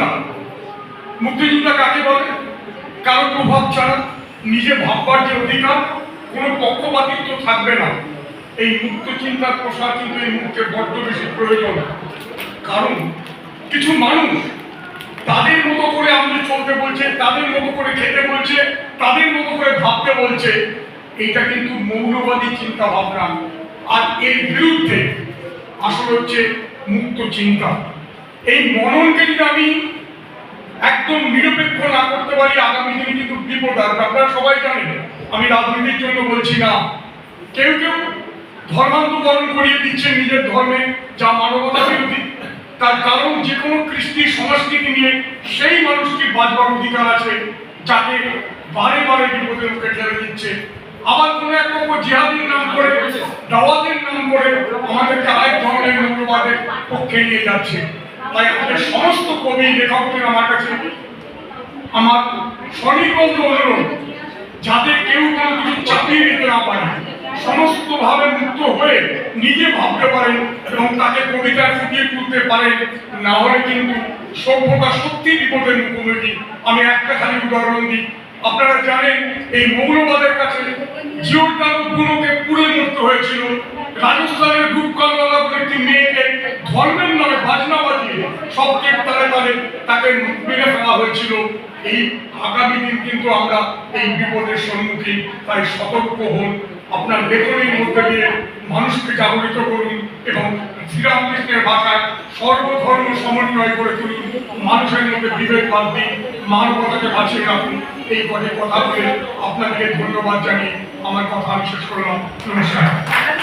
মুক্তচিন্তা। মুক্তচিন্তা কাকে বলে? কারো প্রভাব ছাড়া নিজে ভাববার যে অধিকার, কোনো পক্ষপাতিত্ব থাকবে না। এই মুক্ত চিন্তার প্রসার কিন্তু এই মুহূর্তে বড্ড বেশি প্রয়োজন। কারণ কিছু মানুষ তাদের মতো করে আমাদের চলতে বলছে, তাদের মতো করে খেতে বলছে, তাদের মতো করে ভাবতে বলছে। এটা কিন্তু মৌলবাদী চিন্তা ভাবনা। আর এর বিরুদ্ধে আসল হচ্ছে মুক্ত চিন্তা। এই মননকে যদি আমি একদম নিরপেক্ষ না করতে পারি, আগামী দিনে কিন্তু বিপদ আসবে। আপনারা সবাই জানেন, আমি রাজনীতির জন্য বলছি না। কেউ কেউ ধর্মান্তকরণ করিয়ে দিচ্ছে নিজের ধর্মে, যা মানবতা বিরোধী। তার কারণ যে কোনো কৃষ্টি সংস্কৃতি নিয়ে সেই মানুষটির বাঁচবার অধিকার আছে, যাকে বারে বারে বিপদের মুখে ঠেলে দিচ্ছে। আবার কোনো এক পক্ষ জিহাদের নাম করে, দাওয়াতের নাম করে আমাদেরকে আরেক ধরনের মৌলবাদের পক্ষে নিয়ে যাচ্ছে। তাই আমাদের সমস্ত কবি লেখকদের আমার কাছে আমার স্বনির্বন্ধ অনুরোধ, যাতে কেউ কোনো কিছু চাপিয়ে দিতে না পারে, সমস্ত ভাবে মুক্ত হয়ে নিজে ভাবতে পারেন এবং তাকে কবিতায় ফুটিয়ে তুলতে পারেন। না হলে কিন্তু সভ্যতা সত্যি বিপদের মুখোমুখি। আমি একটা খালি উদাহরণ দিই। আপনারা জানেন এই মৌলবাদের কাছে জিওরদানো বুনোকে পুড়ে মরতে হয়েছিল। রাজস্থানের রূপকালওয়ালা একটি মেয়েকে ধর্মের নামে বাজনা বাজিয়ে সবচেয়ে তালে তালে তাকে মেরে ফেলা হয়েছিল। এই আগামী দিন কিন্তু আমরা এই বিপদের সম্মুখীন। তাই সতর্ক হন, আপনার লেখনের মধ্যে দিয়ে মানুষকে জাগরিত করুন এবং শ্রীরামকৃষ্ণের ভাষায় সর্বধর্ম সমন্বয় করে তুলুন। মানুষের মধ্যে বিভেদ বাদ দিন, মানবতাকে বাঁচিয়ে রাখুন। এই পদে কথা বলে আপনাকে ধন্যবাদ জানিয়ে আমার কথা আমি শেষ করলাম। নমস্কার।